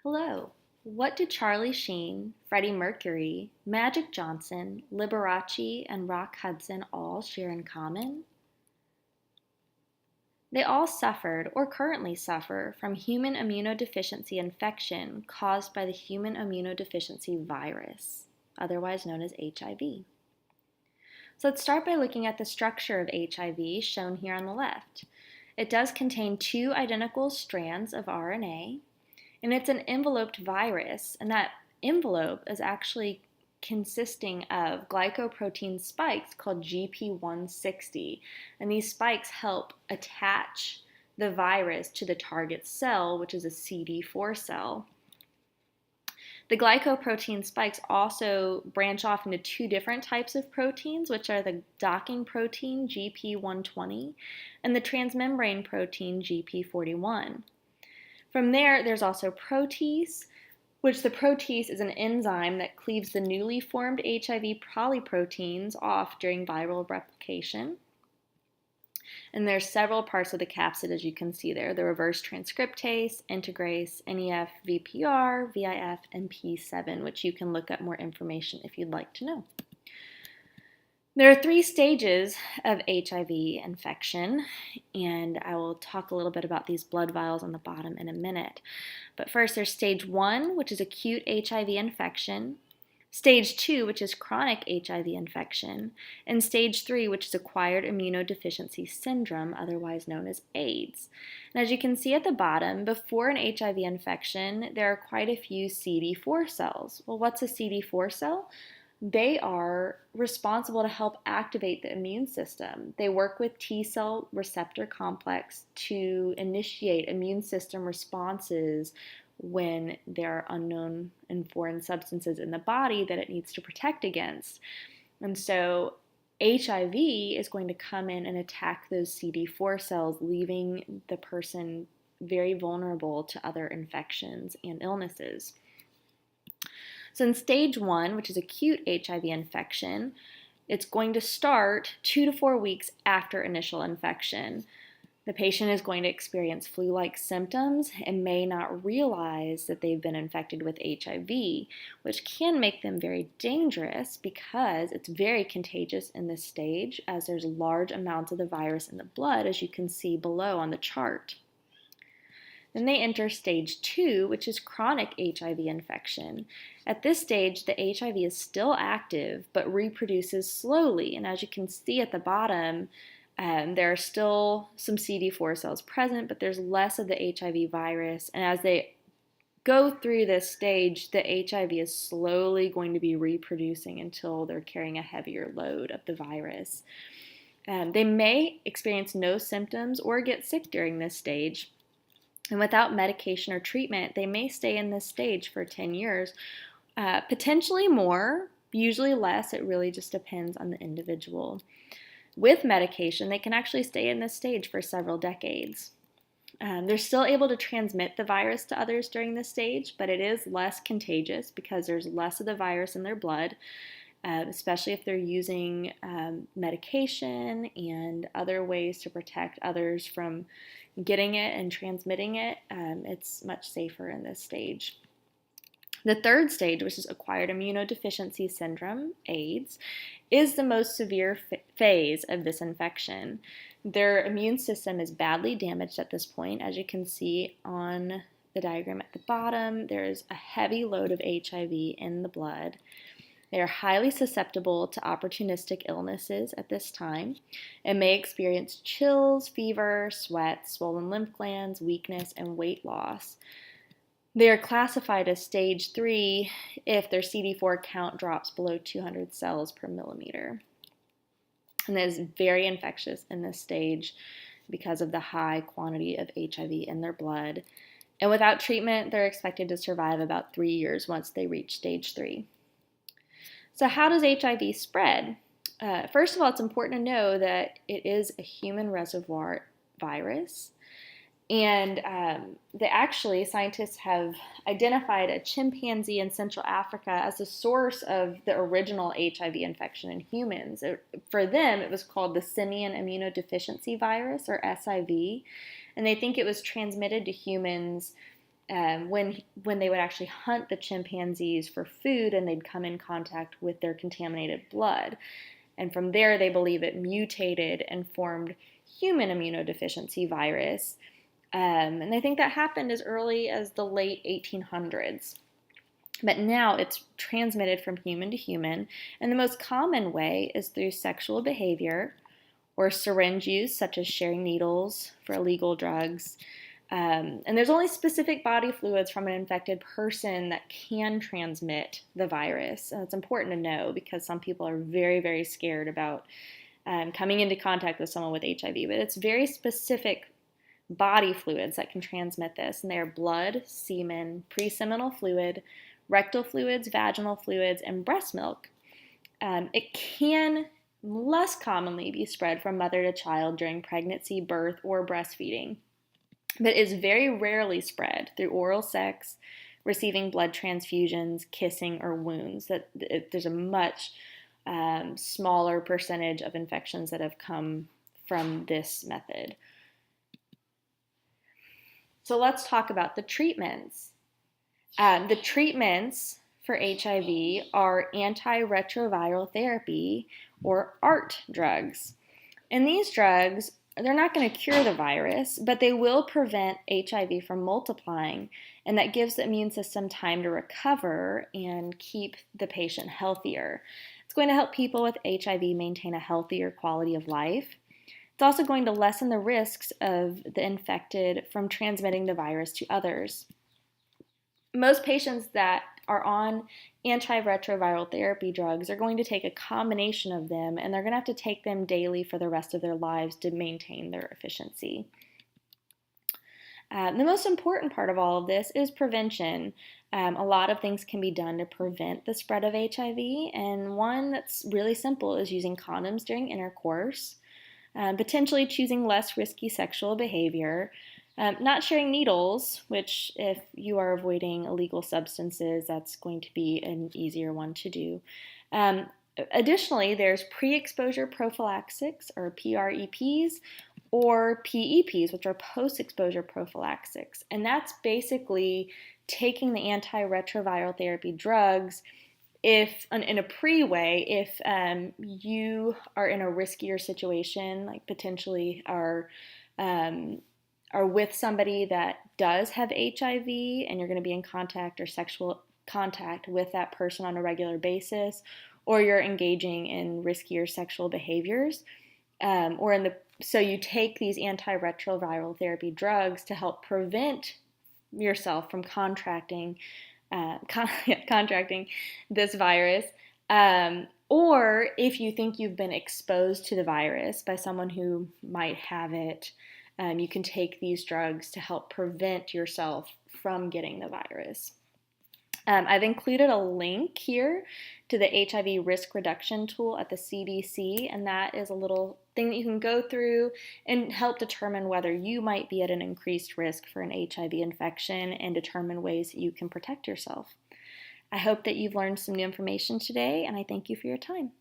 Hello. What do Charlie Sheen, Freddie Mercury, Magic Johnson, Liberace, and Rock Hudson all share in common? They all suffered or currently suffer from human immunodeficiency infection caused by the human immunodeficiency virus, otherwise known as HIV. So let's start by looking at the structure of HIV shown here on the left. It does contain two identical strands of RNA, and it's an enveloped virus, and that envelope is actually consisting of glycoprotein spikes called GP160. And these spikes help attach the virus to the target cell, which is a CD4 cell. The glycoprotein spikes also branch off into two different types of proteins, which are the docking protein, GP120, and the transmembrane protein, GP41. From there, there's also protease, which the protease is an enzyme that cleaves the newly formed HIV polyproteins off during viral replication. And there's several parts of the capsid, as you can see there: the reverse transcriptase, integrase, NEF, VPR, VIF, and P7, which you can look up more information if you'd like to know. There are three stages of HIV infection, and I will talk a little bit about these blood vials on the bottom in a minute. But first, there's stage 1, which is acute HIV infection, stage 2, which is chronic HIV infection, and stage 3, which is acquired immunodeficiency syndrome, otherwise known as AIDS. And as you can see at the bottom, before an HIV infection, there are quite a few CD4 cells. Well, what's a CD4 cell? They are responsible to help activate the immune system. They work with T cell receptor complex to initiate immune system responses when there are unknown and foreign substances in the body that it needs to protect against. And so HIV is going to come in and attack those CD4 cells, leaving the person very vulnerable to other infections and illnesses. So in stage 1, which is acute HIV infection, it's going to start 2 to 4 weeks after initial infection. The patient is going to experience flu-like symptoms and may not realize that they've been infected with HIV, which can make them very dangerous because it's very contagious in this stage, as there's large amounts of the virus in the blood, as you can see below on the chart. Then they enter stage 2, which is chronic HIV infection. At this stage, the HIV is still active but reproduces slowly. And as you can see at the bottom, there are still some CD4 cells present, but there's less of the HIV virus. And as they go through this stage, the HIV is slowly going to be reproducing until they're carrying a heavier load of the virus. They may experience no symptoms or get sick during this stage. And without medication or treatment, they may stay in this stage for 10 years, potentially more, usually less. It really just depends on the individual. With medication, they can actually stay in this stage for several decades. They're still able to transmit the virus to others during this stage, but it is less contagious because there's less of the virus in their blood, especially if they're using medication and other ways to protect others from getting it and transmitting it. It's much safer in this stage. The third stage, which is acquired immunodeficiency syndrome, AIDS, is the most severe phase of this infection. Their immune system is badly damaged at this point. As you can see on the diagram at the bottom, there's a heavy load of HIV in the blood. They are highly susceptible to opportunistic illnesses at this time and may experience chills, fever, sweat, swollen lymph glands, weakness, and weight loss. They are classified as stage 3 if their CD4 count drops below 200 cells per millimeter. And it is very infectious in this stage because of the high quantity of HIV in their blood. And without treatment, they're expected to survive about 3 years once they reach stage 3. So how does HIV spread? First of all, it's important to know that it is a human reservoir virus. And scientists have identified a chimpanzee in Central Africa as the source of the original HIV infection in humans. For them, it was called the simian immunodeficiency virus, or SIV. And they think it was transmitted to humans when they would actually hunt the chimpanzees for food and they'd come in contact with their contaminated blood. And from there, they believe it mutated and formed human immunodeficiency virus. And they think that happened as early as the late 1800s. But now it's transmitted from human to human, and the most common way is through sexual behavior or syringe use, such as sharing needles for illegal drugs. And there's only specific body fluids from an infected person that can transmit the virus. And it's important to know because some people are very, very scared about coming into contact with someone with HIV. But it's very specific body fluids that can transmit this, and they are blood, semen, preseminal fluid, rectal fluids, vaginal fluids, and breast milk. It can less commonly be spread from mother to child during pregnancy, birth, or breastfeeding, but is very rarely spread through oral sex, receiving blood transfusions, kissing, or wounds. There's a much smaller percentage of infections that have come from this method. So let's talk about the treatments. The treatments for HIV are antiretroviral therapy, or ART drugs. And these drugs, they're not going to cure the virus, but they will prevent HIV from multiplying, and that gives the immune system time to recover and keep the patient healthier. It's going to help people with HIV maintain a healthier quality of life. It's also going to lessen the risks of the infected from transmitting the virus to others. Most patients that are on antiretroviral therapy drugs are going to take a combination of them, and they're going to have to take them daily for the rest of their lives to maintain their efficiency. The most important part of all of this is prevention. A lot of things can be done to prevent the spread of HIV, and one that's really simple is using condoms during intercourse, potentially choosing less risky sexual behavior, not sharing needles, which if you are avoiding illegal substances, that's going to be an easier one to do. Additionally, there's pre-exposure prophylaxis, or PrEPs, or PEPs, which are post-exposure prophylaxis. And that's basically taking the antiretroviral therapy drugs if in a pre-way, if you are in a riskier situation, like potentially are with somebody that does have HIV and you're going to be in contact or sexual contact with that person on a regular basis, or you're engaging in riskier sexual behaviors, so you take these antiretroviral therapy drugs to help prevent yourself from contracting this virus, or if you think you've been exposed to the virus by someone who might have it, you can take these drugs to help prevent yourself from getting the virus. I've included a link here to the HIV risk reduction tool at the CDC, and that is a little thing that you can go through and help determine whether you might be at an increased risk for an HIV infection and determine ways that you can protect yourself. I hope that you've learned some new information today, and I thank you for your time.